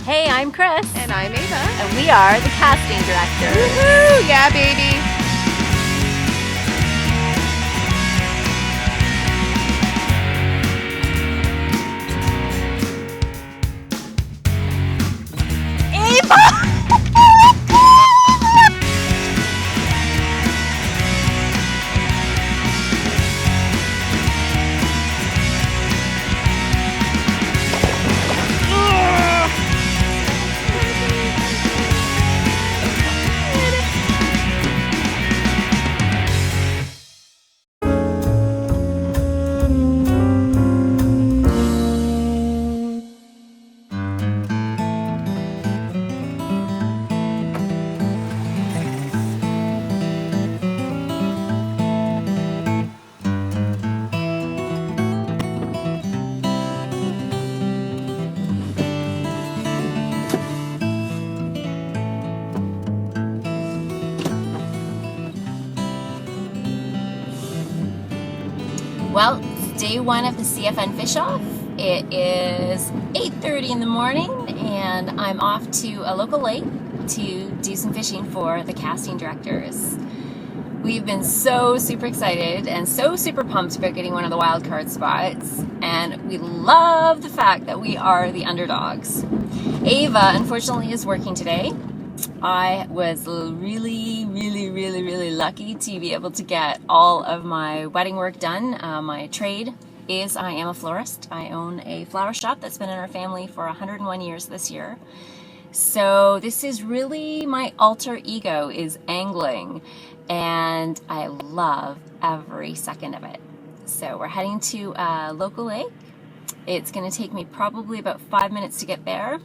Hey, I'm Chris. And I'm Ava. And we are the casting directors. Woohoo! Yeah, baby. Ava! Well, it's day one of the CFN Fish Off. It is 8:30 in the morning and I'm off to a local lake to do some fishing for the casting directors. We've been so super excited and so super pumped about getting one of the wild card spots, and we love the fact that we are the underdogs. Ava, unfortunately, is working today. I was really lucky to be able to get all of my wedding work done. My trade is I am a florist. I own a flower shop that's been in our family for 101 years this year. So this is really my alter ego, is angling, and I love every second of it. So we're heading to a local lake. It's going to take me probably about 5 minutes to get there.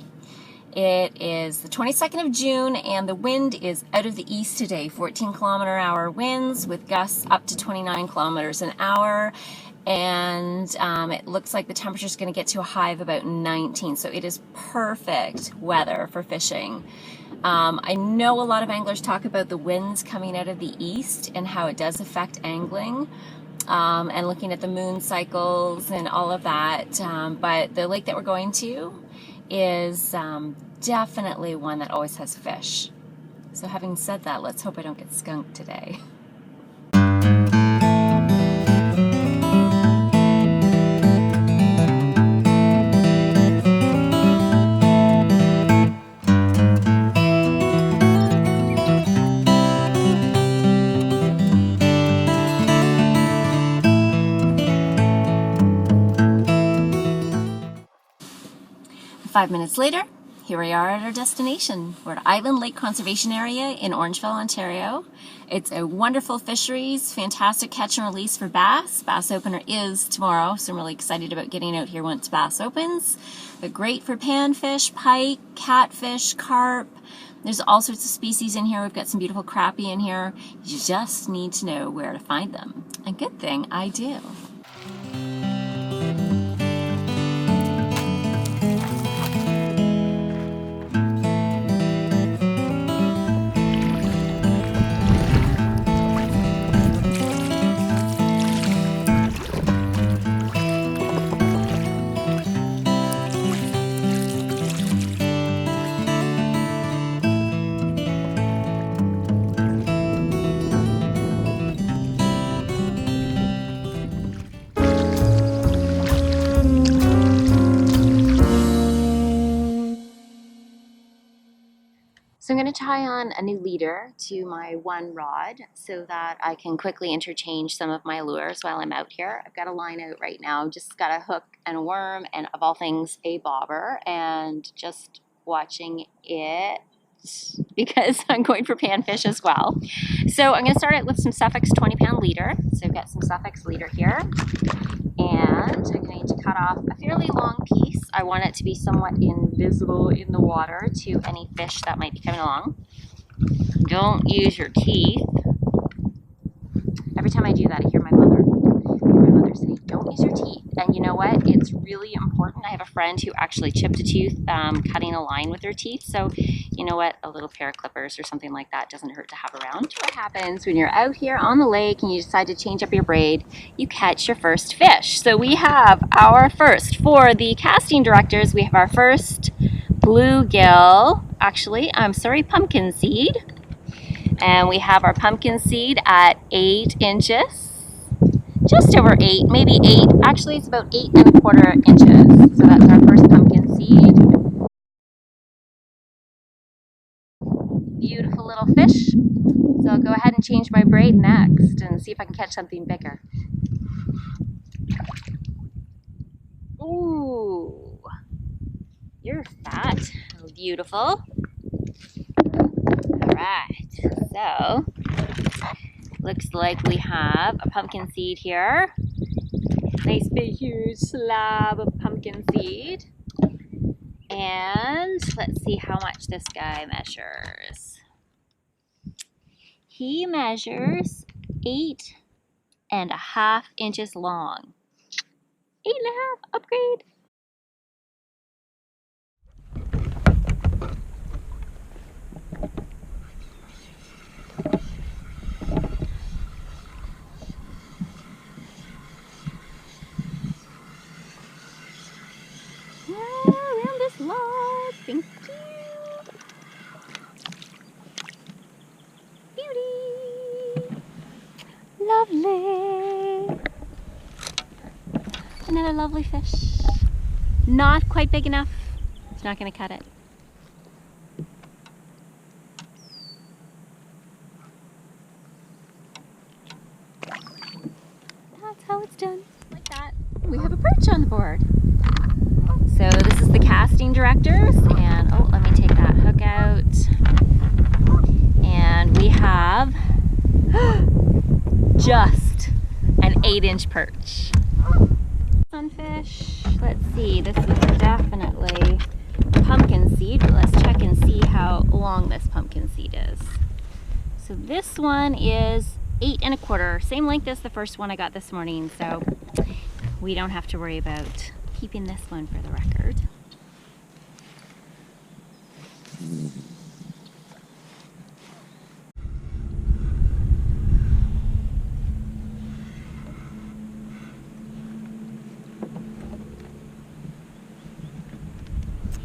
It is the 22nd of June and the wind is out of the east today, 14-kilometer-hour winds with gusts up to 29 kilometers an hour. And it looks like the temperature is going to get to a high of about 19. So it is perfect weather for fishing. I know a lot of anglers talk about the winds coming out of the east and how it does affect angling. And looking at the moon cycles and all of that. But the lake that we're going to is definitely one that always has fish. So having said that, let's hope I don't get skunked today. 5 minutes later, here we are at our destination. We're at Island Lake Conservation Area in Orangeville, Ontario. It's a wonderful fisheries, fantastic catch and release for bass. Bass opener is tomorrow, so I'm really excited about getting out here once bass opens. But great for panfish, pike, catfish, carp. There's all sorts of species in here. We've got some beautiful crappie in here. You just need to know where to find them. And good thing I do. So I'm going to tie on a new leader to my one rod so that I can quickly interchange some of my lures while I'm out here. I've got a line out right now, just got a hook and a worm and, of all things, a bobber, and just watching it because I'm going for panfish as well. So I'm going to start out with some Suffix 20-pound leader. So I've got some Suffix leader here, and I'm going to cut off a fairly long piece. I want it to be somewhat invisible in the water to any fish that might be coming along. Don't use your teeth. Every time I do that, I hear my mother say, don't use your teeth. And you know what? It's really important. I have a friend who actually chipped a tooth cutting a line with her teeth. So you know what? A little pair of clippers or something like that doesn't hurt to have around. What happens when you're out here on the lake and you decide to change up your braid? You catch your first fish. So we have our first, for the casting directors, we have our first bluegill, actually, I'm sorry, pumpkin seed. And we have our pumpkin seed at 8 inches. Just over 8, maybe 8. Actually, it's about 8¼ inches. So that's our first pumpkin seed. Beautiful little fish. So I'll go ahead and change my braid next and see if I can catch something bigger. Ooh, you're fat. Beautiful. All right, so looks like we have a pumpkin seed here. Nice big huge slab of pumpkin seed. And let's see how much this guy measures. He measures 8½ inches long. 8½ upgrade. Around this log, thank you. Beauty. Lovely. Another lovely fish. Not quite big enough. It's not going to cut it. That's how it's done. Like that. We have a perch on the board. So this is the casting directors, and oh, let me take that hook out. And we have just an 8-inch perch. Sunfish. Let's see, this is definitely pumpkin seed, but let's check and see how long this pumpkin seed is. So this one is 8¼ same length as the first one I got this morning, so we don't have to worry about keeping this one for the record.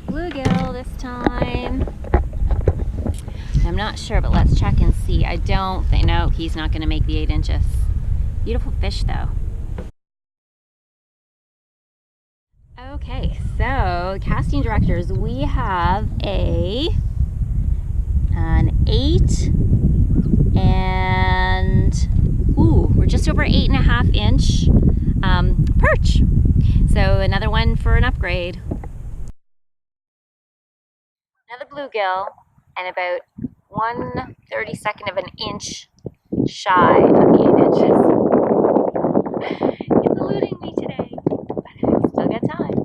Bluegill this time. I'm not sure, but let's check and see. I don't think, no, he's not going to make the 8 inches. Beautiful fish though. Okay, so casting directors, we have an 8 and we're just over 8½ inch perch. So another one for an upgrade. Another bluegill, and about 1/32 of an inch shy of 8 inches. It's eluding me today, but I still got time.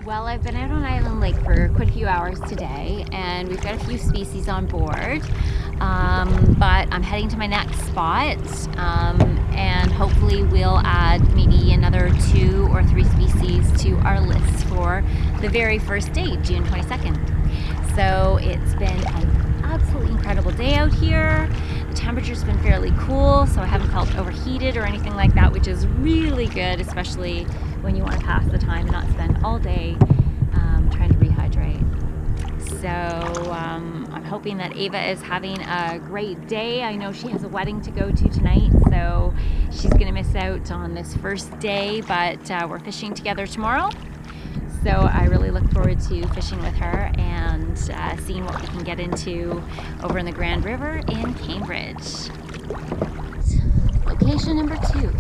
Well, I've been out on Island Lake for quite a few hours today, and we've got a few species on board, but I'm heading to my next spot, and hopefully we'll add maybe another 2 or 3 species to our list for the very first day, June 22nd. So it's been an absolutely incredible day out here. The temperature's been fairly cool, so I haven't felt overheated or anything like that, which is really good, especially when you want to pass the time and not spend all day trying to rehydrate. So I'm hoping that Ava is having a great day. I know she has a wedding to go to tonight, so she's gonna miss out on this first day, but we're fishing together tomorrow. So I really look forward to fishing with her and seeing what we can get into over in the Grand River in Cambridge. Location number 2.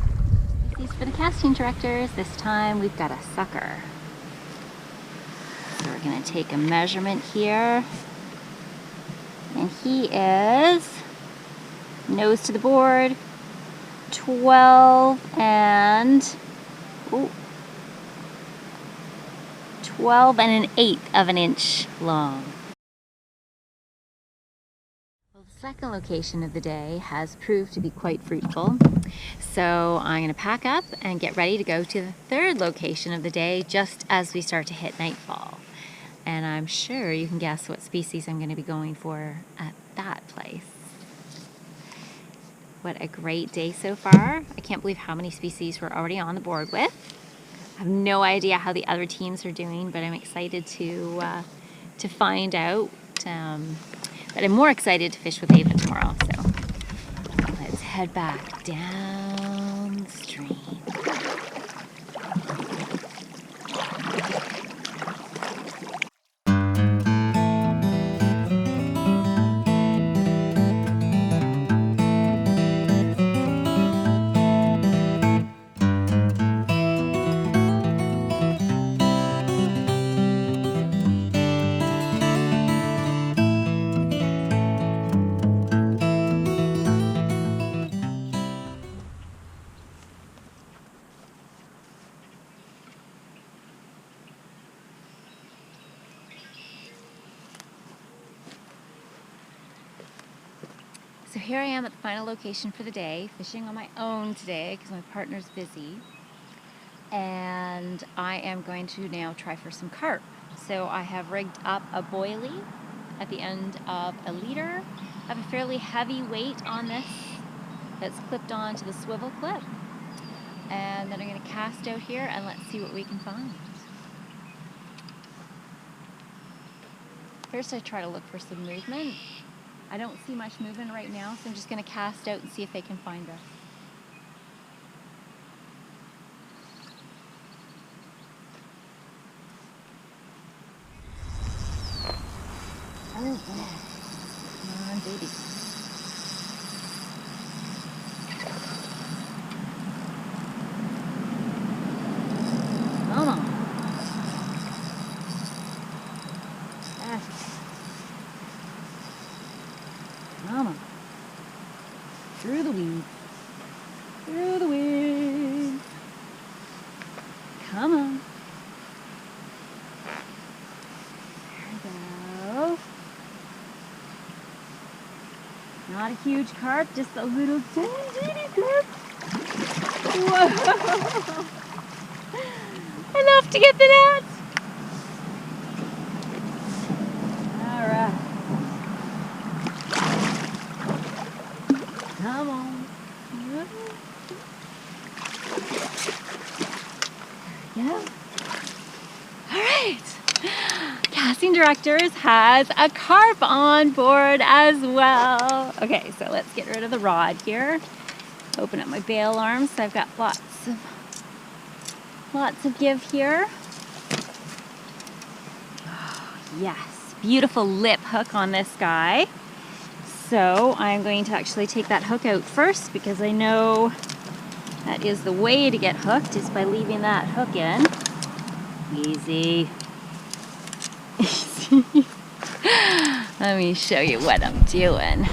These for the casting directors. This time we've got a sucker. So we're gonna take a measurement here. And he is, nose to the board, 12 and 1/8 of an inch long. Well, the second location of the day has proved to be quite fruitful. So I'm gonna pack up and get ready to go to the third location of the day just as we start to hit nightfall. And I'm sure you can guess what species I'm going to be going for at that place. What a great day so far. I can't believe how many species we're already on the board with. I have no idea how the other teams are doing, but I'm excited to find out. But I'm more excited to fish with Ava tomorrow. So let's head back downstream. So here I am at the final location for the day, fishing on my own today because my partner's busy. And I am going to now try for some carp. So I have rigged up a boilie at the end of a leader. I have a fairly heavy weight on this that's clipped onto the swivel clip. And then I'm going to cast out here and let's see what we can find. First I try to look for some movement. I don't see much movement right now, so I'm just going to cast out and see if they can find us. Oh, yeah. Come on, baby. Come on. Yes. Come on. Through the weeds. Through the weeds. Come on. There we go. Not a huge carp, just a little teeny carp. Whoa! Enough to get the net. All right. Come on. Yeah. All right. Casting Directors has a carp on board as well. Okay, so let's get rid of the rod here. Open up my bail arms. So I've got lots of give here. Oh, yes, beautiful lip hook on this guy. So I'm going to actually take that hook out first because I know that is the way to get hooked, is by leaving that hook in. Easy. Easy. Let me show you what I'm doing.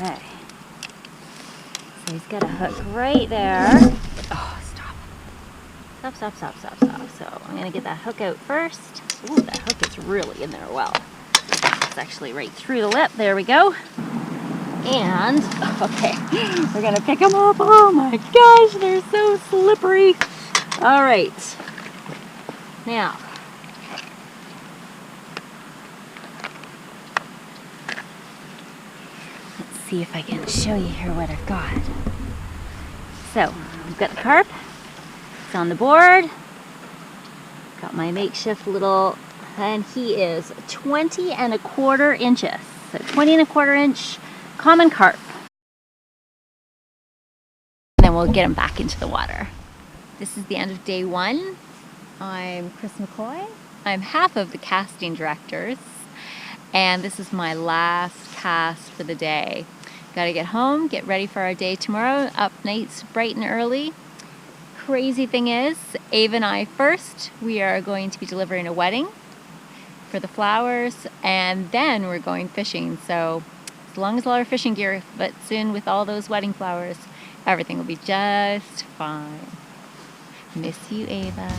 Okay. So he's got a hook right there. Oh, stop. Stop. So I'm going to get that hook out first. Ooh, that hook is really in there well. It's actually right through the lip. There we go. And, okay, we're going to pick them up. Oh my gosh, they're so slippery. All right. Now, let's see if I can show you here what I've got. So we've got the carp. It's on the board. Got my makeshift little, and he is 20¼ inches. So 20¼ inch common carp. And then we'll get him back into the water. This is the end of day 1. I'm Chris McCoy. I'm half of the casting directors, and this is my last cast for the day. Gotta get home, get ready for our day tomorrow, up nights bright and early. Crazy thing is, Ava and I first, we are going to be delivering a wedding for the flowers, and then we're going fishing. So as long as all our fishing gear fits in with all those wedding flowers, everything will be just fine. Miss you, Ava.